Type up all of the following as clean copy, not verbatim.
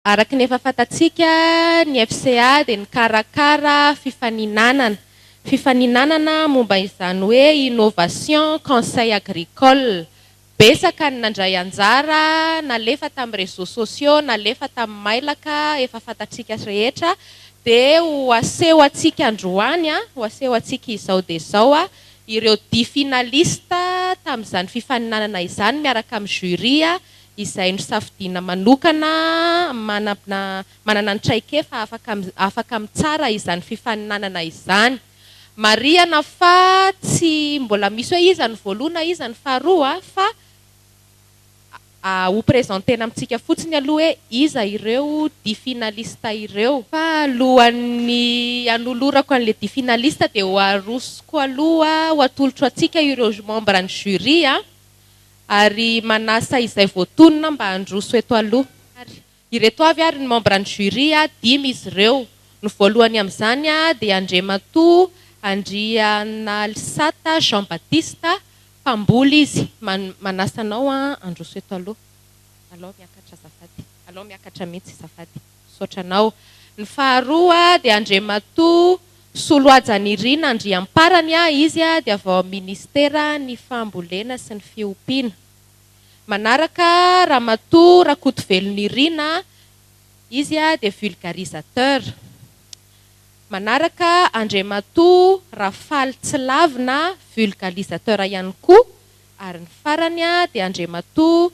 Araka ny efa fantatsika ny FCA dia nikarakara fifaninanana momba izany hoe innovation conseil agricole. Besaka ny nandray anjara nalefa tamin'ny réseaux sociaux, nalefa tamin'ny mailaka efa fantatsika rehetra dia ho aseho antsika androany, ho aseho antsika izao dia izao ireo 10 finalista tamin'izany fifaninanana izany miaraka amin'ny jury izay nosafidiana manokana manana ny traikefa afaka mitsara izany fifaninanana izany. Marihana fa tsy mbola misy hoe iza ny voalohana iza ny faharoa fa ho prezentena amintsika fotsiny aloha hoe iza ireo 10 finalista ireo. Fa alohan'ny anolorako an'le 10 finalista dia ho arosoko aloha ho atolotro antsika ireo membre ny jury ary manasa izay voatonona mba handroso eto aloha. Ireto avy ary ny membre ny jury 5 izy ireo. Ny voalohany amin'izany dia Andriamatoa Andrianalisata Jean Baptiste mpamboly izy. Manasa anao handroso eto aloha. Alao miakatra zafady. Alao miakatra mihitsy zafady. Saotra anao. Ny faharoa dia Andriamatoa Soloajanirina Andriamparany izy dia avy ao ministera ny fambolena sy ny fiompiana. Manaraka Ramatoa Rakotovelonirina izy dia vulgarisateur. Manaraka Andriamatoa Rafaly Tsilavina vulgarisateur ihany koa ary ny farany dia Andriamatoa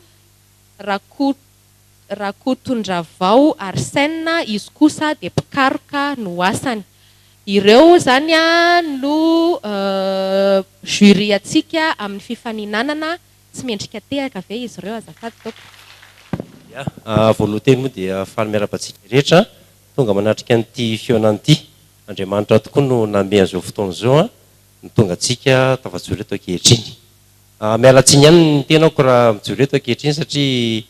Rakotondravao Arsène izy kosa dia mpikaroka no asany. Ireo zany no jury atsika amin'ny fifaninanana. Tsy mendrika tehaka ve izy ireo azafady tompoko. Voaloha teny moa dia faly miara-batsika rehetra tonga manatrika an'ity feonan'ity. Andriamanitra tokoa no name an'izao fotoan'izao ny tonga atsika tafajory eto ankehitriny. Mialatsiny ihany ny tenako raha mijory eto ankehitriny satria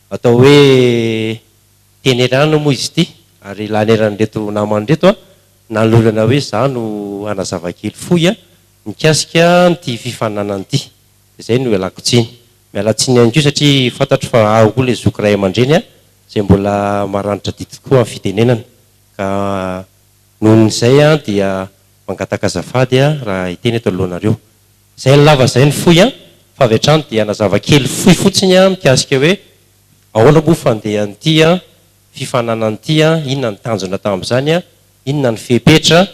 atao hoe tenerana moa izy ity ary laneran'reto naman'reto nalolana hoe za no hanazava-kely fohy mikasika n'ity fifaninanan'ity. Izay no ialako tsiny. Mialatsiny ihany koa satria fantatro fa aho koa ilay zoky ray aman-dreny izay mbola maranitra dito tokoa amin'ny fitenenana. Ka nohon'izay dia mangataka azafady raha hiteny eto alohanareo. Izay ny lava izay ny fohy fa avy hatrany dia hanazava-kely fohy fotsiny mikasika hoe ahoana moa fandehan'ity fifaninanan'ity, inona ny tanjona tamin'izany, inona ny fepetra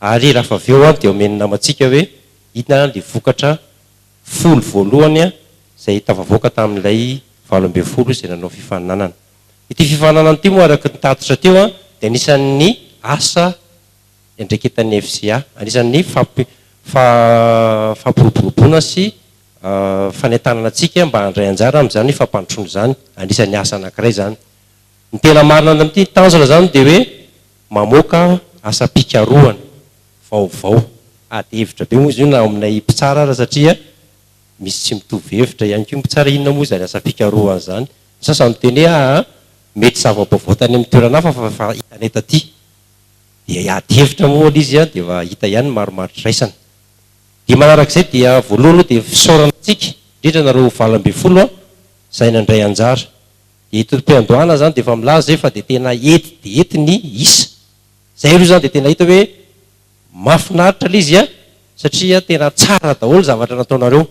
ary raha avy eo dia omeny namantsika hoe inona ny vokatra folo voalohany izay tafavoaka tamin'ilay 20 izay nanao fifaninanana. Ity fifaninanana ity moa araka ny tatitra teo dia anisan'ny asa endreketan'ny FCA, anisan'ny fampiroboroboana sy fanentanana antsika mba handray anjara amin'izany fampandrosoana izany, anisan'ny asa anankiray izany. Ny tena marina amin'ity tanjona izany dia hoe mamoaka asa pikarohana vaovao. Dia hevitra be moa izy io na aminay mpitsara ara satria misy tsy mitovy hevitra ihany koa mpitsara inona moa izany asa pikarohana izany. Sasany teny mety zava-baovao tany amin'ny toerana hafa fa hitany eto aty. Dia ady hevitra moa izy dia hita ihany maromaritra raisana. Dia manarak'izay dia voalohany dia fisaorana antsika indrindra nareo 20 izay nandray anjara. Dia itotom-piandohana zany dia efa milaza fa dia tena ety ny isa. Izay aloha zany dia tena hita hoe mahafinaritra ilay izy satria tena tsara daholo zavatra nataonareo.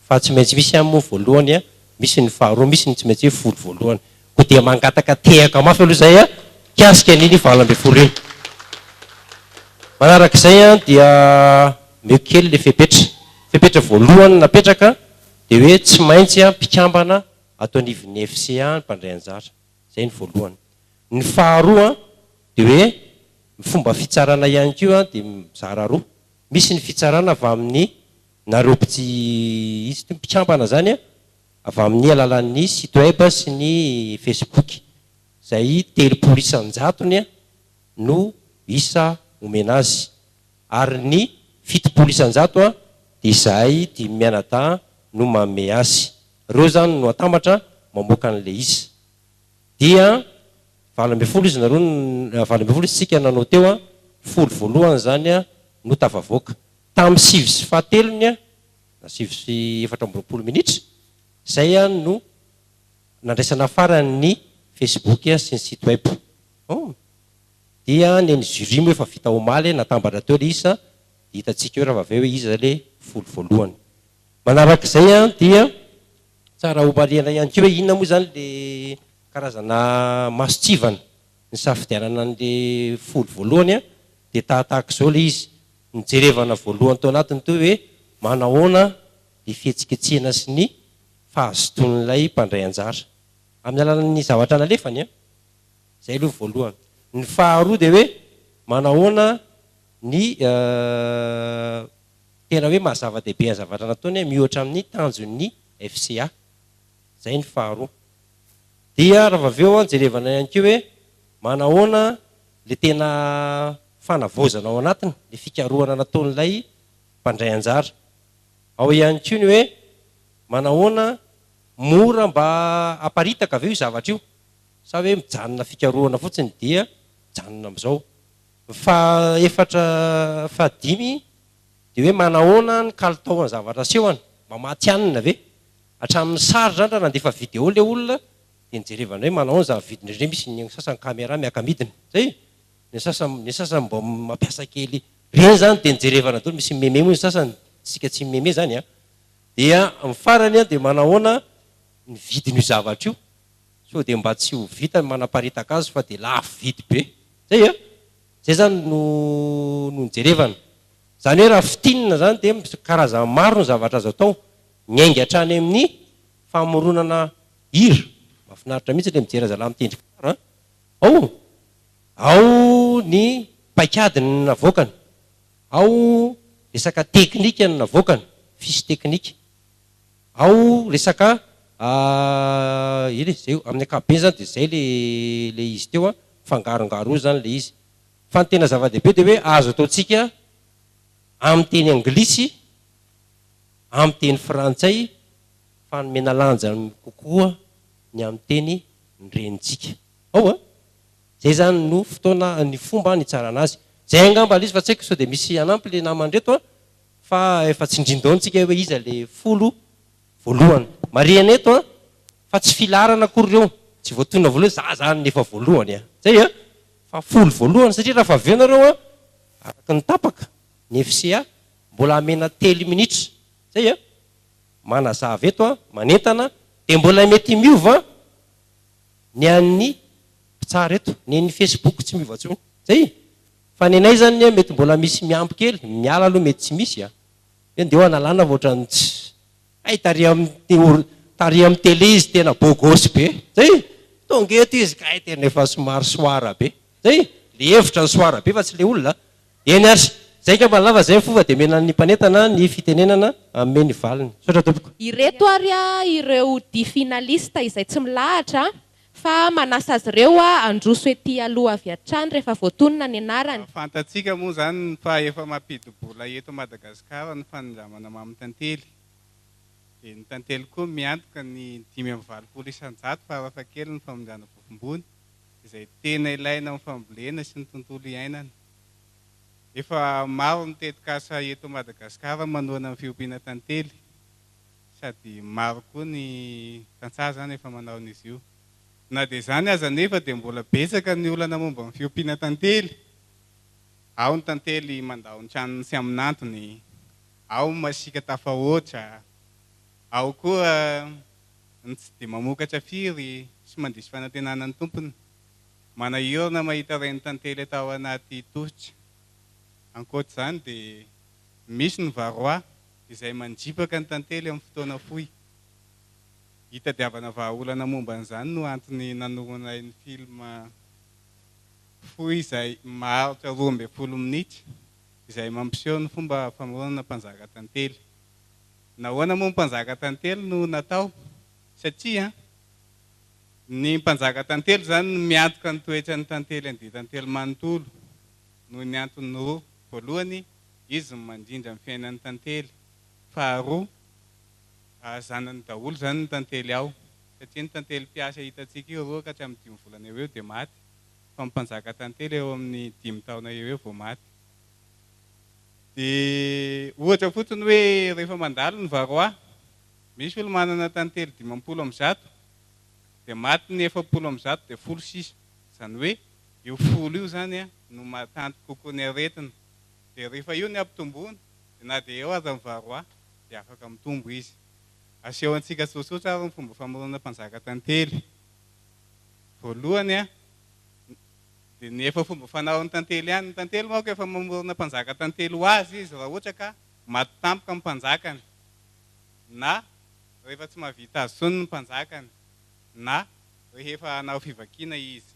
Fa tsy maintsy misy moa voalohany misy ny faharoa, misy ny tsy maintsy folo voalohany. Ko dia mangataka tehaka mafy aloha izay kasika an'iny 20 iny. Manarak'izay dia meo kely ilay fepetra voalohany napetraka dia hoe tsy maintsy mpikambana atao anivon'ny FCA ny mpandray anjara. Izay ny voalohany. Ny faharoa dia hoe ny fomba fitsarana ihany koa dia mizara roa. Misy ny fitsarana avy amin'ny nareo izy ty mpikambana zany avy amin'ny alalan'ny site web sy ny Facebook. Izay 300 isan-jatony no isa omena azy. Ary ny 700 isan-jato dia izay 5 mianadahy no manome azy. Reo zany no atambatra mamoaka an'ilay isa. Dia 20 izy nareo 20 isika nanao teo 10 voalohany zany no tafavoaka. Tamin'ny 7 sy fahatelony na 7 sy 14 minitra izay no nandraisana farany ny Facebook sy ny site web. Dia ny jury moa efa vita omaly natambatra teo le isa, dia hitantsika eo raha avy eo hoe iza le folo voalohany. Manarak'izay dia tsara homaliana ihany koa hoe inona moa zany le karazana masotsivana ny safidianana an'le folo voalohany dia tahaka izao le izy. Nijerevana voalohany tao anatiny teo hoe manahoana ny fihetsiketsehana sy ny fahazotoan'ilay mpandray anjara amin'ny alalan'ny zavatra nalefany. Izay aloha voalohany. Ny faharoa dia hoe manahoana ny tena hoe mahazava-dehibe ny zavatra nataony mihoatra amin'ny tanjon'ny FCA. Zay ny faharoa. Dia raha avy eo jerevana ihany koa hoe manahoana le tena fanavozana ao anatiny le fikarohana nataon'ilay mpandray anjara. Ao ihany koa ny hoe manahoana mora mba aparitaka avy eo io zavatra io sa hoe mijanona fikarohana fotsiny dia mijanona amin'izao. Fahadimy dia hoe manahoana ny kalitaon'ny zavatra asehony mba mahatyanina ve hatramin'ny sary zany raha nandefa vidéo le olona dia nijerevana hoe manahoana zava-vidiny ireny misy ny sasany caméra miaka-midiny zay ny sasany mba mampiasa kely reny zany dia nijerevana daholo misy meme moa ny sasany sika tsy meme zany dia mifarany dia manahoana ny vidiny io zavatra io so dia mba tsy ho vita manaparitaka azy fa dia lafo vidy be zay zany no nijerevana. Zany hoe raha fitinina zany dia karazana maro ny zavatra azo atao miainga hatrany amin'ny famoronana hira. Mahafinaritra mihitsy le mijery zalahy mitendry gitara. Ao ny paikadiny navoakany, ao resaka teknika ny navoakany, fisy teknika, ao resaka zay amin'ny ankapobeny zany dia zay le izy teo fangarongaro zany le izy. Fa ny tena zava-dehibe dia hoe azo ataontsika amin'ny teny anglisy, amin'ny teny frantsay, fa nomena lanja kokoa ny amin'ny teny nyrenitsika. Zay zany no fotoana ny fomba ny tsarana azy. Zay angamba izy fa tsy haiko sao dia misy anampy le namandreto fa efa tsindrindaontsika hoe iza le folo voalohany. Mariana eto fa tsy filarana akory ireo, tsy voatonona voalohany za zany nefa voalohany zay fa folo voalohany satria raha fa avy eo nareo araka ny tapaka ny FCA mbola amena telo minitra zay manazava eto manentana dia mbola mety miova ny an'ny mpitsara eto ny an'ny Facebook tsy miova tsony zay fa ny anay zany mety mbola misy miampy kely miala aloha mety tsy misy dia analana voatra ny tsy tary amin'ny télé izy tena bogosy be zay tongeto izy ka tena efa somary soara be zay le hevitra ny soara be fa tsy le olona eny ary zay ka malava zay fova dia mena ny mpanentana ny fitenenana amin'ny ny valiny. Sotra tompoko. Ireto ary ireo di finalista izay tsy milahatra fa manasa azy ireo androso ety aloha avy hatrany rehefa voatonona ny anarany. Fantatsika moa zany fa efa mampidi-bola eto Madagasikara ny fanindramana mamitantely. Dia ny tantely koa miantoka ny 5.20 isan-jato farafahakeliny ny famonjana vofombony izay tena ilaina amin'ny fambolena sy ny tontolo iainana. Efa maro ny tetikasa eto Madagasikara manoana ny fiompiana tantely sady maro koa ny tantsaha zany efa manao n'izy io. Na dia zany aza nefa dia mbola betsaka ny olana momba ny fiompiana tantely. Ao ny tantely mandao ny tranony sy amin'antony, ao masika tafahoatra, ao koa ny tsy dia mamokatra firy sy mandisy fanantenana ny tompony. Manahiorina mahita ireny tantely atao anaty tohitra. Ankoatra zany dia misy ny varoa izay mandripaka ny tantely amin'ny fotoana fohy. Hitadiavana vahaolana momba an'izany no antony nanorana ny film fohy izay maharitra 12 minitra izay mampiseho ny fomba famoronana mpanjaka tantely. Nahoana moa ny mpanjaka tantely no natao satria ny mpanjaka tantely zany miantoka ny toetra ny tantely andia tantely manontolo noho ny antony roa. Voalohany izy mandrindra ny fiainan'ny tantely, faharoa zanany daholo zany ny tantely ao satria ny tantely mpiasa hitantsika io roa ka hatramin'ny 5 volana eo dia maty fa ny mpanjaka tantely eo amin'ny 5 taona eo vao maty. Dia ohatra fotsiny hoe rehefa mandalo ny varoa misy olo manana tantely 50 am'zato dia maty ny 700 dia 16. Izany hoe io folo io zany a no matanty kokoa ny aretina. Dia rehefa io ny ampitomboana na dia eo aza mivaroa dia afaka mitombo izy. Aseho antsika tsotsotra ary ny fomba famorona mpanjaka tantely. Voalohany a dia ny efa fomba fanaon'ny tantely ihany. Ny tantely moa efa mamorona mpanjaka tantely ho azy izy raha ohatra ka maty tampoka ny mpanjakany, na rehefa tsy mahavita azy tsony ny mpanjakany, na rehefa hanao fivakiana izy.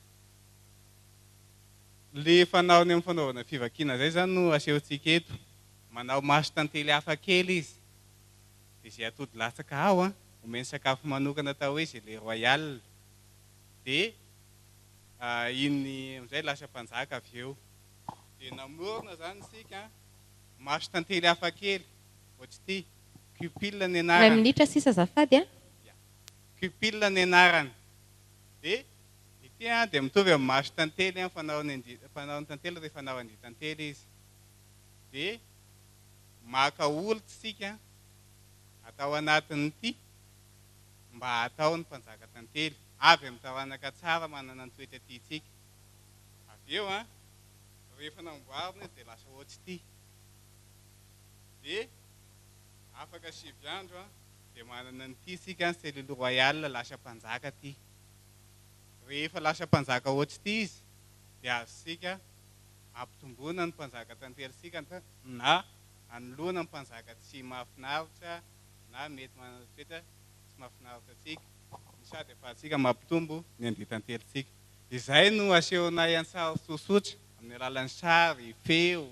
Le fanaony amin'ny fanaovana fivakiana zay zany no asehontsika eto. Manao maso tantely hafa kely izy. Dia izay atody latsaka ao omeny sakafo manokana atao hoe gelée royale. Dia iny amin'izay lasa mpanjaka avy eo. Dia namorona zany isika maso tantely hafa kely. Ohatry ity, pupille ny Ray anarany. minitra sisa azafady a. Pupille ny anarany. Dia ity dia mitovy amin'ny maso tantely fanaony tantely rehefa fanao andia tantely izy. Dia maka olitra isika atao anatin'ity mba atao ny mpanjaka tantely. Avy amin'ny taranaka tsara manana ny toetra tiantsika. Avy eo rehefa namboarina dia lasa ohatry ity. Dia afaka 7 andro dia manana nyity isika ny cellule royale lasa mpanjaka ty. Rehefa lasa mpanjaka ohatry ity izy dia azosika ampitomboana ny mpanjaka tantely sika na anoloana ny mpanjaka tsy mahafinaritra na mety manana toetra tsy mahafinaritra atsika. Sady ahafahantsika mampitombo ny andia tantelyntsika. Izay no asehonay an-tsary tsotsotra amin'ny alalan'ny sary, feo,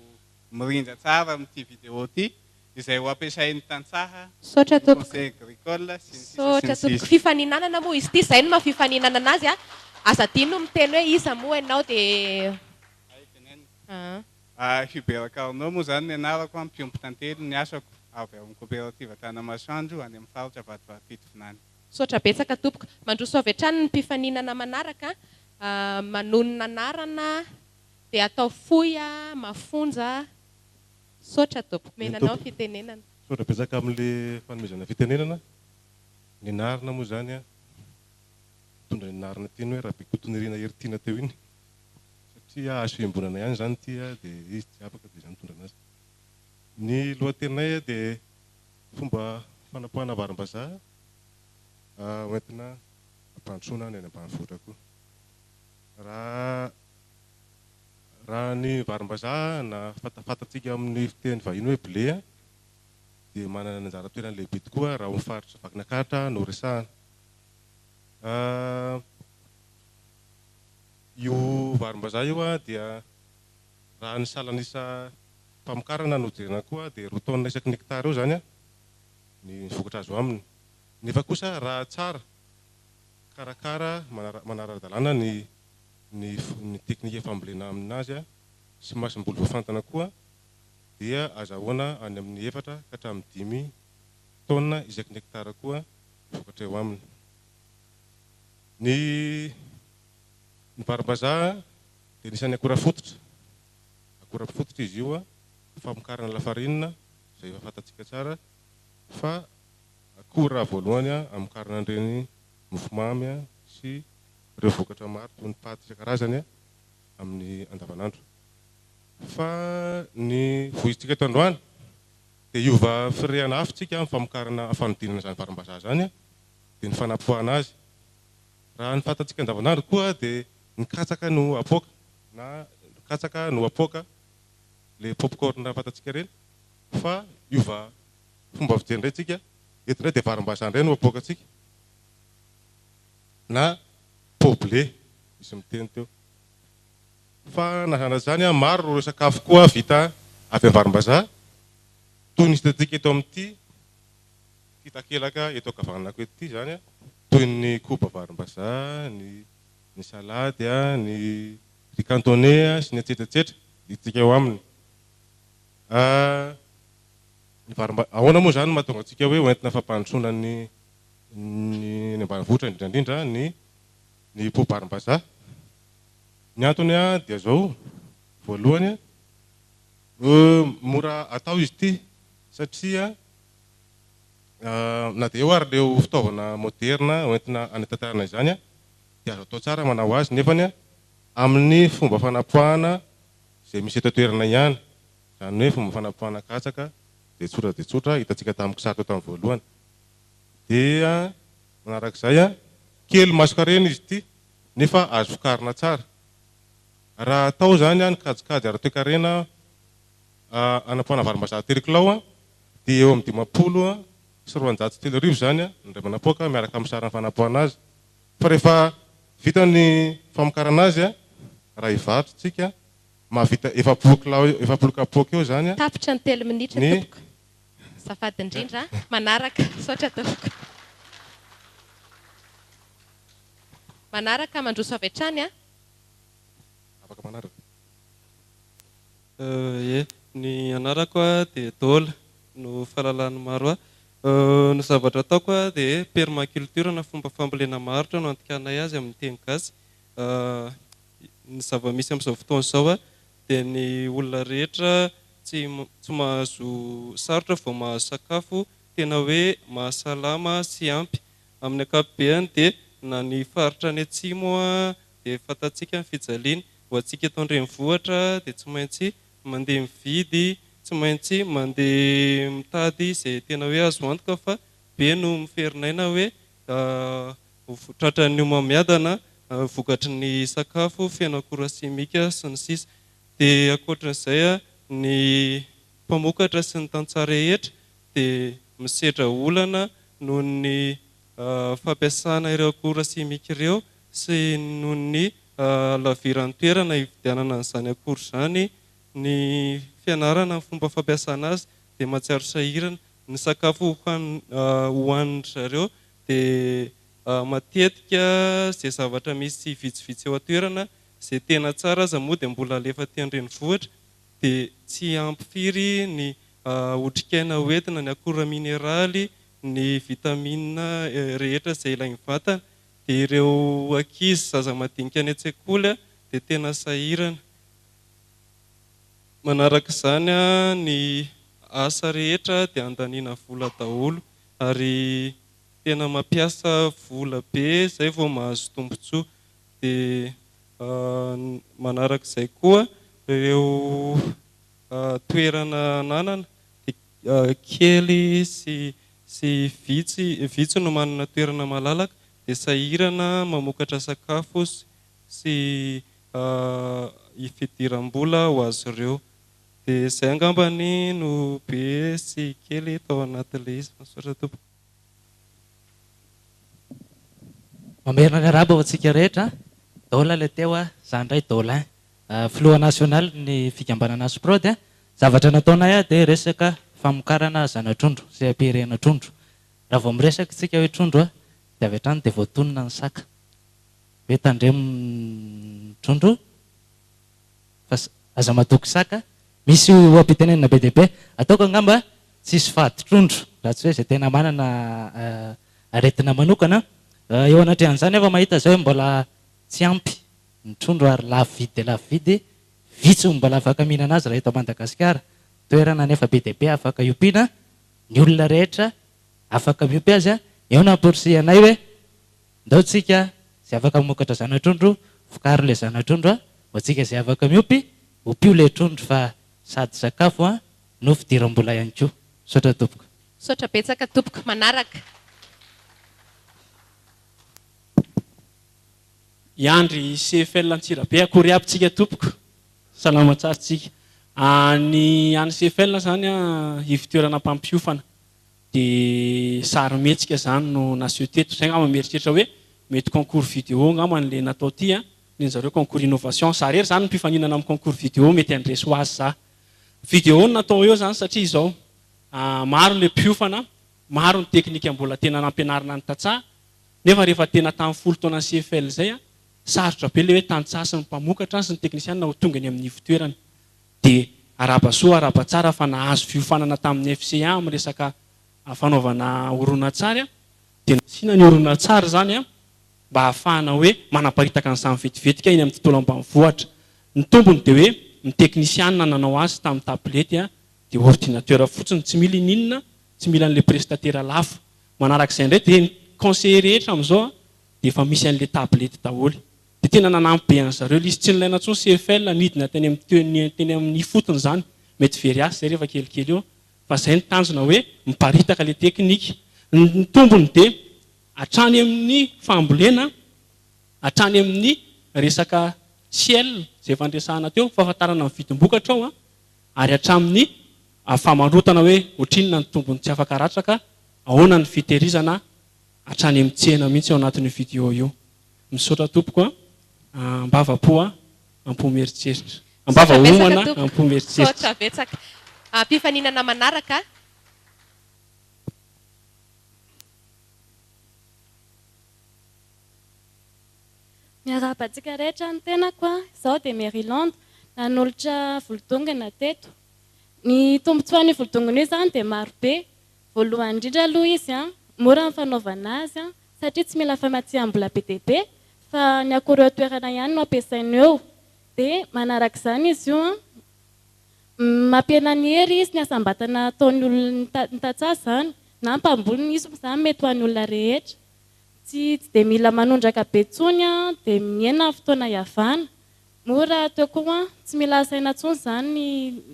mirindra tsara amin'ity vidéo ity, izay ho ampiasain'ny tantsaha, Saotra ny tompoko. conseil agricole sy ny Saotra sisa sy ny tompoko. sisa. Fifaninanana moa izy ity, izay no mahafifaninana anazy a. Asa dino miteny hoe isa moa ianao dia Hubert Carnot moa zany ny anarako, mpiomby tantely ny asako, avy amin'ny coopérative Tanamasoandro any amin'ny faritra Vatovavapito Vinany. saotra betsaka tompoko. Mandroso avy hatrany ny mpifaninana manaraka, manonona anarana, dia atao fohy mafonja. Saotra tompoko. Menanao ny fitenenana. Saotra betsaka amin'ilay fanomezana fitenenana. Ny narina moa zany mitondra ny narina tiany hoe Rabikotonirina Eritiana teo iny. Satria azo fiambonana ihany zany ity dia izy tsy afaka dia izany mitondra anazy. Ny lohateninay dia fomba fanapohana varim-bazaha hoentina ampandrosoana ny any ambanivohitra koa. Raha ny varim-bazaha na fatafatantsika amin'ny fiteny vahiny hoe blé dia manana ny anjara toerana lehibe tokoa raha amin'ny faritra Vakinankaratra no resahana. Io varim-bazaha io dia raha ny salan'isa mpamokarana no jerena koa dia 2 tonnes isaky ny hectare eo zany ny vokatra azo aminy. Nefa kosa raha tsara karakara manara-dalàna ny teknika fambolena aminazy sy masom-boly voafantana koa dia azahoana any amin'ny 4 ka hatramin'ny 5 tonnes isaky ny hectare koa vokatra eo aminy. Ny varim-bazaha dia nisan'ny akora fototra. Akora fototra izy io famokarana lafarinina izay efa fantatsika tsara, fa akora voalohany amokarana an'ireny mofomamy sy ireo vokatra maro toy ny paty isan-karazany amin'ny andavanandro. Fa ny vohitsika eto androany dia iova firehana hafitsika amin'ny famokarana fanodinana izany varim-bazaha zany dia ny fanapohana azy. Raha ny fantatsika andavanandro koa dia ny katsaka no apoaka na katsaka no apoaka le popcorn fantatsika ireny, fa iova fomba fijery indray tsika eto indray dia varim-bazaha indray no apoaka atsika na pot blé misy miteny teo. Fa nazana zany maro ireo sakafo koa vita avy amin'ny varim-bazaha toy ny hitantsika eto amin'ity takelaka eto ankavanako eto ity zany toy ny koba varim-bazaha, ny salady, ny riz cantonais sy ny etsetratsetra hitsika eo aminy. Ahoana moa zany mahatonga antsika hoe hoentina fampandrosoana ny ambanivohitra indrindrandrindra ny pot varim-bazaha. Ny antony dia zao, voalohany mora atao izy ity satria na dia eo ary leo fitaovana moderna hoentina anatanterana izany dia azo atao tsara manao azy nefany amin'ny fomba fanapoahana izay misy eto toerana ihany, izany hoe fomba fanapoahana katsaka dia tsotra hitantsika tamin'ny sary tao tamin'ny voalohany. Dia manarak'izay kely masokarena izy ity nefa azo vokarina tsara. Raha atao zany ny kajikajy ary toe-karena anapoahana varim-bazaha telikilao dia eo amin'ny 50 sy 430 zany ny ray manapoaka miaraka amin'ny sarina fanapoahana azy. Fa rehefa vita ny famokarana azy raha ivarotra tsika mahavita 40 kapoaka eo zany tapitra ny 3 minitra tompoko. Safady indrindra manaraka saotra tompoko. Manaraka mandroso avy hatrany afaka manaraka. Ny anarako dia Daola no fahalalany maro ny zavatra ataoko dia permaculture na fomba fambolena maharitra no antokanay azy amin'ny teny gasy. Ny zava-misy amin'izao fotoana izao dia ny olona rehetra tsy mahazo sarotra vao mahazo sakafo tena hoe mahasalama sy ampy. Amin'ny ankapobeny dia na ny faritra ny atsimo dia fantatsika ny fijaliany, ho antsika eto an-drenivohitra dia tsy maintsy mandeha mividy, tsy maintsy mandeha mitady izay tena hoe azo antoka fa be no miferinaina hoe tratran'ny homamiadana vokatry ny sakafo feno akora simika sy ny sisa. Dia ankoatran'izay ny mpamokatra sy ny tantsaha rehetra dia misedra olana noho ny fampiasana ireo akora simika ireo sy noho ny laviran'ny toerana hividianana an'izany akora izany. Ny fianarana ny fomba fampiasana azy dia mahatsiaro sahirana. Ny sakafo hohanin zareo dia matetika izay zavatra misy vitsivitsy eo an-toerana izay tena tsara aza moa dia mbola alefa aty an-drenivohitra dia tsy ampy firy ny otrikaina hoentina, ny akora mineraly, ny vitamina rehetra izay ilain'ny vatana. Dia ireo ankizy zaza madinika any an-tsekoly dia tena sahirana. Manarak'izany ny asa rehetra dia andaniana vola daholo ary tena mampiasa vola be izay vao mahazo tombotsoa. Dia manarak'izay koa ireo toerana ananana kely sy vitsy no manana toerana malalaka dia sahirana mamokatra sakafo sy ifidiram-bola ho azy ireo. Dia izay angambany no be sy kely tao anatin'ilay izy. Mahasoatra tompoko. Mamerina ny araba ho antsika rehetra. Daola ilay teo zany indray Daola. Filoha nasionaly ny fikambanana Asprod. Zavatra nataonay dia resaka famokarana zana-trondro izay ampiherena trondro. Raha vao miresaka tsika hoe trondro dia avy hatrany dia voatonona ny saka. Hoe tandremo trondro fa aza matoky saka. Misy oam-pitenenina be dia be ataoko angamba tsisy fady trondro raha tsy hoe izay tena manana aretina manokana. Eo anatrehan'izany efa mahita zao mbola tsy ampy ny trondro ary lafo vidy dia lafo vidy. Vitsy mbola afaka mihinana azy raha eto Madagasikara. Toerana nefa be dia be afaka iompiana. Ny olona rehetra afaka miompy azy. Eo na porsianay hoe ndao tsika izay afaka mamokatra zana-trondro, vokary ilay zana-trondro ho antsika izay afaka miompy, ompio ilay trondro fa sady sakafo no fidiram-bola ihany koa. Saotra tompoko. Saotra betsaka tompoko. Manaraka. Iandry CFL Antsirabe akory aby tsika tompoko. Salama tsara tsika. Ny any CFL zany ivitoerana mpampiofana. Dia sarimetsika zany no naseho teto. Zay ngamba mieritreritra hoe mety concours vidéo ngamba an'ilay natao ty ny zareo concours innovation. Sarery zany mpifaninana amin'ny concours vidéo mety andresy ho azy za. Vidéo natao eo zany satria izao maro ilay mpiofana, maro ny teknika mbola tena nampianarina ny tantsaha. Nefa rehefa tena tamin'ny folo taona CFL zay sarotra be ilay hoe tantsaha sy ny mpamokatra sy ny teknisianina ho tonga ny amin'ny fitoerany. Dia araba soa araba tsara fa nahazo fiofanana tamin'ny FCA amin'ny resaka fanaovana horonan-tsary dia nasiana ny horonan-tsary zany mba ahafahana hoe manaparitaka an'izany vetivetika iny amin'ny tontolo ambanivohitra. Ny tombony dia hoe ny teknisianina nanao azy tamin'ny tablety dia ordinateur fotsiny, tsy mila inona, tsy mila an'ilay prestatera lafo. Manarak'izay indray dia ny conseiller rehetra amin'izao dia efa misy an'ilay tablety daholo. Dia tena nanampy be an'zareo izy tsy nilaina intsony CFL nidina teny amin'ny fotony zany, mety very azy zay rehefa kelikely eo, fa zay ny tanjona hoe miparitaka ilay teknika. Ny tombony dia hatrany amin'ny fambolena, hatrany amin'ny resaka ciel zay fandresahana teo, fahafantarana ny vidim-bokatra ao, ary hatramin'ny famarotana hoe ohatrinona ny tombony tsy afaka ratsaka, ahoana ny fitehirizana hatrany amin'ny tsena mihitsy ao anatin'ny video io. Misaotra tompoko ambava-po ampomeritseritra, ambava homana ampomeritseritra. Misaotra betsaka. Mpifaninana manaraka. Miarabantsika rehetra ny tenako izao dia Maryland, nanolotra volodongana teto. Ny tombotsoan'ny volodongana io zany dia maro be. Voalohany indrindra aloha izy mora ny fanaovana azy satria tsy mila famatsiam-bola be dia be fa ny akora eo toerana ihany no ampiasaina eo. Dia manaraka izany izy io mampiena ny hery izy, ny asambatana ataon'ny olona ny tantsaha zany na mpamboliny izy zany mety ho an'ny olona rehetra. Tsy dia mila manondraka be tsony dia miena ny fotoana hiavana. Mora atao koa tsy mila asaina tsony zany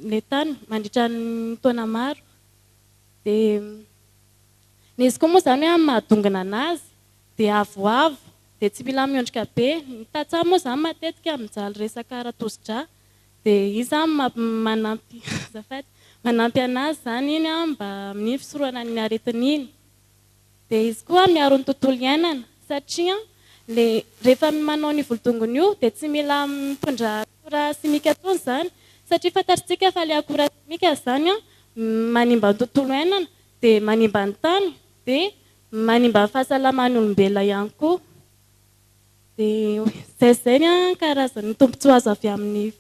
ilay tany mandritra ny taona maro. Dia ny izy koa moa zany hoe mahadongana anazy dia avoavo dia tsy mila miondrika be. Ny tantsaha moa zany matetika mijaly resaka ara-tosi-drà dia izy zany manampy anazy zany iny mba amin'ny fisorohana ny aretina iny. Dia izy koa miaro ny tontolo iainana satria rehefa manao ny volodongona io dia tsy mila mitondra akora simika tsony zany satria fantatritsika fa ilay akora simika zany manimba ny tontolo iainana dia manimba ny tany dia manimba ny fahasalaman'ny olombelona ihany koa. Dia zay karazany tombotsoa azo avy amin'ny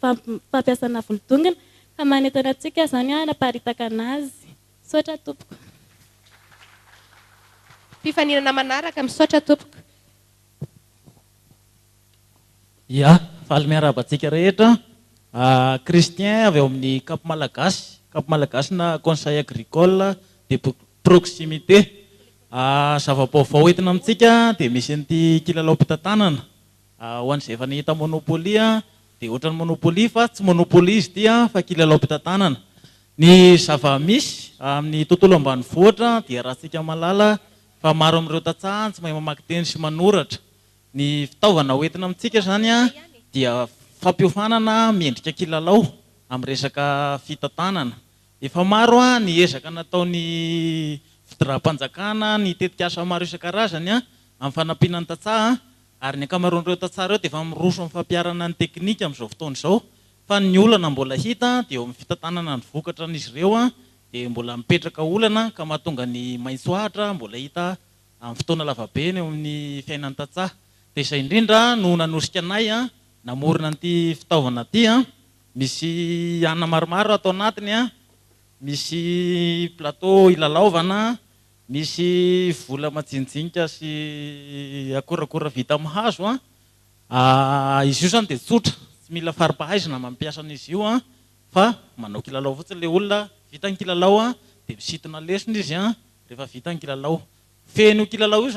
fampiasana volodongana ka manentana antsika zany naparitaka anazy. Misaotra tompoko. Mpifaninana manaraka, misaotra tompoko. Ya, faly miarabantsika rehetra. Christian avy ao amin'ny Cap Malagasy na conseil agricole de proximité. Zava-baovao entina amintsika dia misy an'ity kilalao mpitantanana. Ho an'izay efa nahita monopoly dia ohatran'ny monopoly fa tsy monopoly izy dia fa kilalao mpitantanana. Ny zava-misy amin'ny tontolo ambanivohitra dia rahantsika malala fa maro amin'ireo tantsaha tsy mahay mamaky teny sy manoratra. Ny fitaovana hoentina amintsika zany dia fampiofanana miendrika kilalao amin'ny resaka fitantanana. Efa maro ny ezaka nataon'ny fidira-panjakana ny tetikasa maro isan-karazany amin'ny fanampiana ny tantsaha, ary ny ankamaroan'ireo tantsaha ireo dia efa miroso amin'ny fampiarana ny teknika amin'izao fotoana izao. Fa ny olana mbola hita dia eo amin'ny fitantanana ny vokatra an'izy ireo dia mbola mipetraka olana ka mahatonga ny maitsoahatra mbola hita amin'ny fotoana lavabe eo amin'ny fiainan'ny tantsaha. Dia izay indrindra no nanosika anay namorona an'ity fitaovana ity. Misy anana maromaro atao anatiny, misy plateau ilalaovana, misy vola majinijinika sy akorakora vita amin'ny hazo. Izy io zany dia tsotra, tsy mila fari-pahaizana mampiasa an'izy io fa manao kilalao fotsiny ilay olona, vita ny kilalao dia misintona lesona izy rehefa vita ny kilalao. Feno kilalao io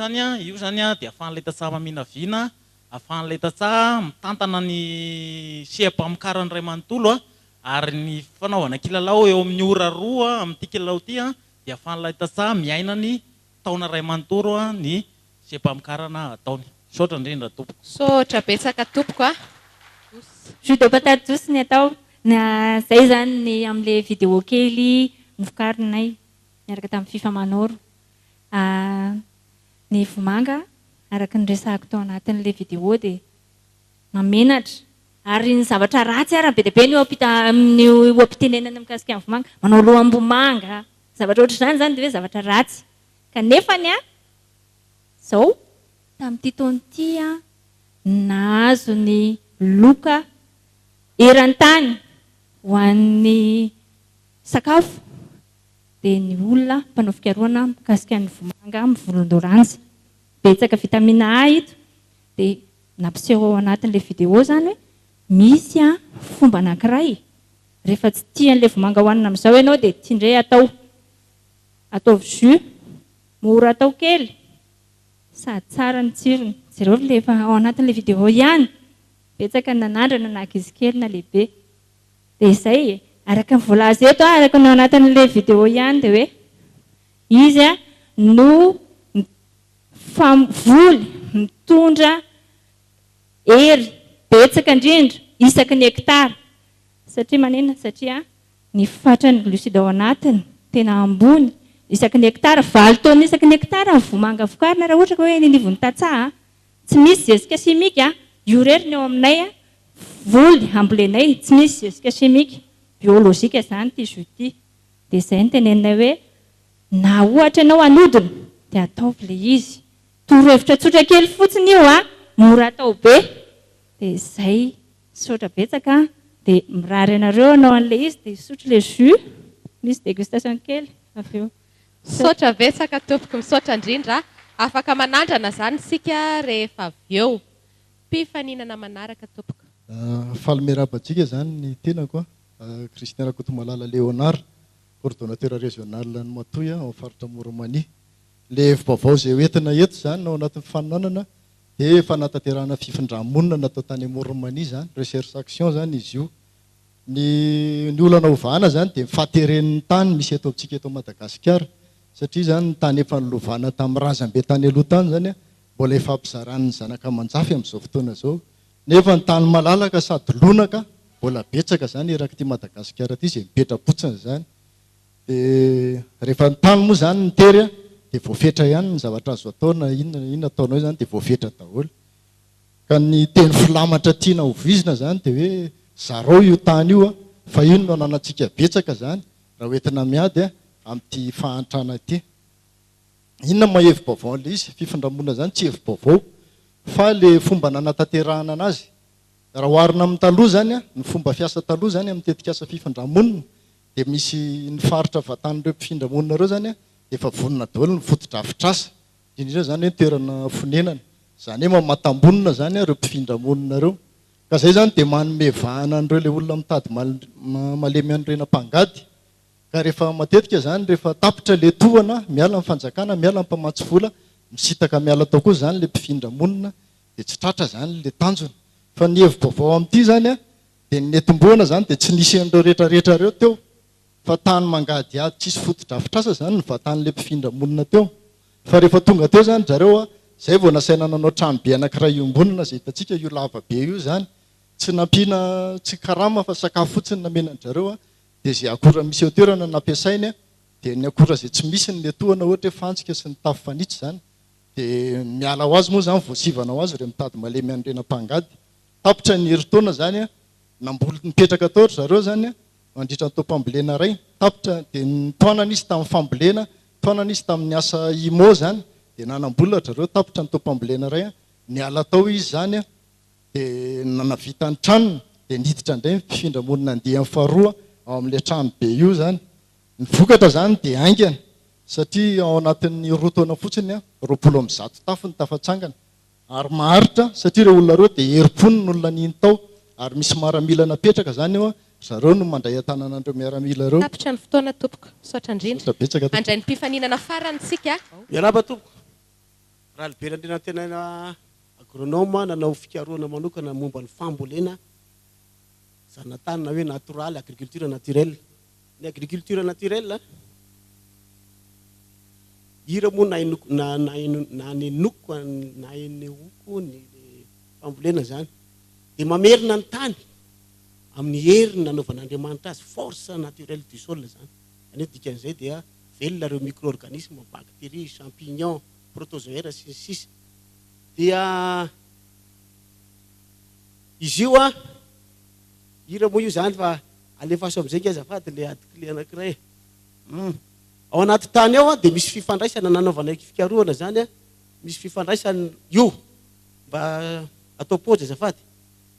zany dia ahafahan'ilay tantsaha maminavina, ahafahan'ilay tantsaha mitantana ny seha-pamokarany ray manontolo, ary ny fanaovana kilalao eo amin'ny ora roa amin'ity kilalao ity dia ahafahan'ilay tantsaha miaina ny taona ray manontolo ny seha-pamokarana ataony. Misaotra indrindra tompoko. Misaotra betsaka tompoko. Jus de patate douce ny atao. Zay zany ny amin'ilay vidéo kely novokarinay miaraka tamin'ny FIFA Manoro. Ny vomanga araka ny resahako tao anatin'ilay vidéo dia mamenatra, ary ny zavatra ratsy ara be dia be ny ampitenenana mikasika ny vomanga, manao lohambo-manga, zavatra ohatr'izany zany dia hoe zavatra ratsy. Kanefa zao tamin'ity taona-ty nahazo ny loka eran-tany ho an'ny sakafo dia ny olona mpanao fikarohana mikasika ny vomanga amin'ny volon-doranjy. Betsaka vitamina A ito dia nampiseho ao anatin'ilay vidéo zany hoe misy fomba anankiray rehefa tsy tian'ilay vomanga hohanina amin'izao ianao dia tindray ataovy jus, mora atao kely sady tsara ny tsirony. Zareo rehefa ao anatin'ilay vidéo ihany betsaka nanandrana na ankizy kely na lehibe. Dia izay araka ny voalaza eto araka ny ao anatin'ilay vidéo ihany dia hoe izy no voly mitondra hery betsaka indrindra isaky ny hektara. Satria manena satria ny fatrany glucide ao anatiny tena ambony isaky ny hektara 8 tonnes isaky ny hektara ny vomanga vokarina raha ohatra ka hoe nivony tatsaha tsy misy zezika simika io rery ny ao aminay voly ambolenay tsy misy zezika simika biolojika zany ty zo ty. Dia izay ny tenenina hoe na ohatra ianao anodina dia ataovy le izy torohevitra tsotra kely fotsiny io mora atao be. Dia izay sotra betsaka dia mirary anareo anao an'le izy dia sotro le jus misy dégustation kely avy eo. Sotra betsaka tompoko misotra indrindra. Afaka manandrana zany sika rehefa avy eo. Mpifaninana manaraka tompoko. Falmerabatsika zany ny tenako Christiana Kotomalala Léonard, coordonnateur régional ny Matoya ao faritra Moramani. Le vaovao zay hoentina eto zany ao anatin'ny faninanana dia fanatanterahana fifindrammonina natao tany Moramani zany, recherche action zany izy io. Ny olana ovana zany dia fahateren'ny tany misy eto amintsika eto Madagasikara. Satria zany ny tany efa nilovana tamin'ny razambe tany aloha tany zany mbola efa ampizaran'ny zanaka manjafy amin'izao fotoana zao. Nefa ny tany malalaka sady lonaka mbola betsaka zany eraky ty Madagasikara ty izay mipetra-potsiny zany. Dia rehefa ny tany moa zany ny tery dia voafetra ihany ny zavatra azo ataona inona ataonao zany dia voafetra daholo. Ka ny teny filamatra tiana hovizina zany dia hoe zarao io tany io fa ino no ananantsika betsaka zany raha hoentina miady amin'ity fahantrana ity. Inona mahevy baovao le izy fifindramona zany tsy hevy baovao fa le fomba nanatanterahana anazy. Raha oharina amin'ny taloha zany ny fomba fiasa taloha zany amin'ny tetikasa fifindramonina dia misy ny faritra vatan'ireo mpifindramonna ireo zany dia efa vonona daholo ny fotodrafitrasa indrindra zany hoe toerana fonenana zany hoe mamatambonina zany ireo mpifindramonna ireo. Ka zay zany dia manome vahana an'ireo le olona mitady malemy an'irena-pangady. Ka rehefa matetika zany rehefa tapitra le tohana miala amin'ny fanjakana miala amin'ny mpamatsy vola misitaka miala tao koa zany le mpifindramonna dia tsy tratra zany le tanjony. Fa ny hevi baovao amin'ity zany dia ny netim-boana zany dia tsy nisy an'ireo rehetrarehetra ireo teo fa tany mangady ady tsisy fotodrafitrasa zany ny vatan'le mpifindramonna teo. Fa rehefa tonga teo zany zareo zay vao nasaina nanao trano be anankiray iombonina zay hitantsika io lava be io zany tsy nampiana tsy karama fa sakafo fotsiny namenan-jareo dia zay akora misy eo toerana nampiasainy dia ny akora zay tsy misy ny letohana ohatra hoe fantsika sy ny tafo fanitsy zany dia miala ho azy moa zany voasivana ho azy re mitady malemy an'irena-pangady. Tapitra ny heritaona zany namboly nipetraka tao zareo zany mandritra ny tompambolena ray tapitra dia nitoana nisy tamin'ny fambolena toana nisy tamin'ny asa imo zany dia nanambolina zareo tapitra ny tompambolena ray niala tao izy zany dia nanavita ny tranony dia niditra indray mpifindramonna andeha amin'ny faharoa ao amin'ilay trano be io zany. Ny vokatra zany dia aingana satria ao anatin'ny roa taona fotsiny 20 tafo ny tafatsangana ary maharitra satria ireo olona reo dia herim-pony ny olona niny tao ary misy miaramila napetraka zany eo zareo no mandray an-tanana andreo miaramila ireo. Tapitra ny fotoana tompoko misaotra indrindra. Andray ny mpifaninana farany sika. Miaraba tompoko. Raha liberandrena tena agronome nanao fikaroana manokana momba ny fambolena zany natanina hoe natoraly agriculture naturelle. Ny agriculture naturelle ira moa nanenoko naenehoko ny fambolena zany dia mamerina ny tany amin'ny heriny nanaovan'Andriamanitra azy force naturelle du sol zany. Any dikan'izay dia velona ireo micro-organisme bactéries champignon protozoaire sy ny sisa. Dia izy io ira moa io zany fa alefaso amin'izay ngy azafady le adikile anankiray. Ao anaty tany ao dia misy fifandraisana nanaovana fikaroana zany misy fifandraisana io mba atao pôzy azafady.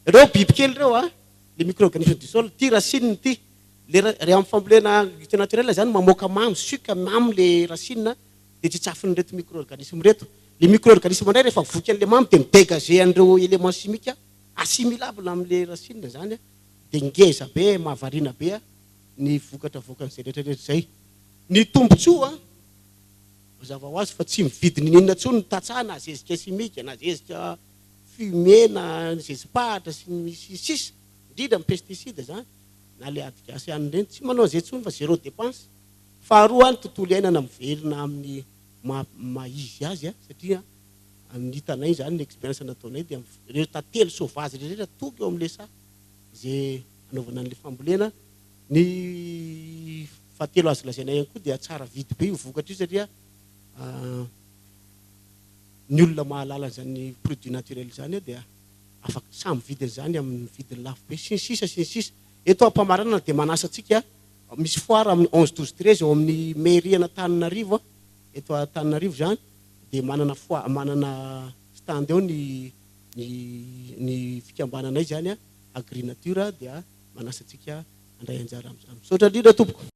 Ireo bibikely ireo le micro-organisme du sol ty racine ty le amin'ny fambolena naturelle zany mamoaka mamy suka mamy le racine dia tsy tsafin'ny reto micro-organisme reto. Le micro-organisme ndray rehefa voky an'le mamy dia midégager an'ireo élément chimique assimilable amin'le racine zany dia ngeza be mahavarina be ny vokatra voakan'izay rehetrarehetra zay. Ny tombotsoa mazava ho azy fa tsy mividiny inona tsony ny tatsana na zezika simika na zezika fumé na zezipahatra sy ny sisa indrindra amin'ny pesticide zany na le adigasy ihany ireny tsy manao zay tsony fa zéro dépense. Faharoa any tontolo iainana miverina amin'ny maizy azy satria amin'ny hitanay zany ny expérience nataonay dia ireo tantely sauvage rehetra toky eo amin'le sa zay anaovana an'le fambolena. Ny fahatelo azo lazainay ihany koa dia tsara vidy be io vokatra io satria ny olona mahalala an'izany produit naturel zany dia afaka samy vidiny zany amin'ny vidiny lafo be sy ny sisa sy ny sisa. Eto ampamarana dia manasa antsika misy foara amin'ny 11 12 13 eo amin'ny mairie Antananarivo eto Antananarivo zany dia manana manana stand eo ny fikambananay zany Agri Nature dia manasa antsika andray anjara amin'izany. Misaotra indrindra tompoko.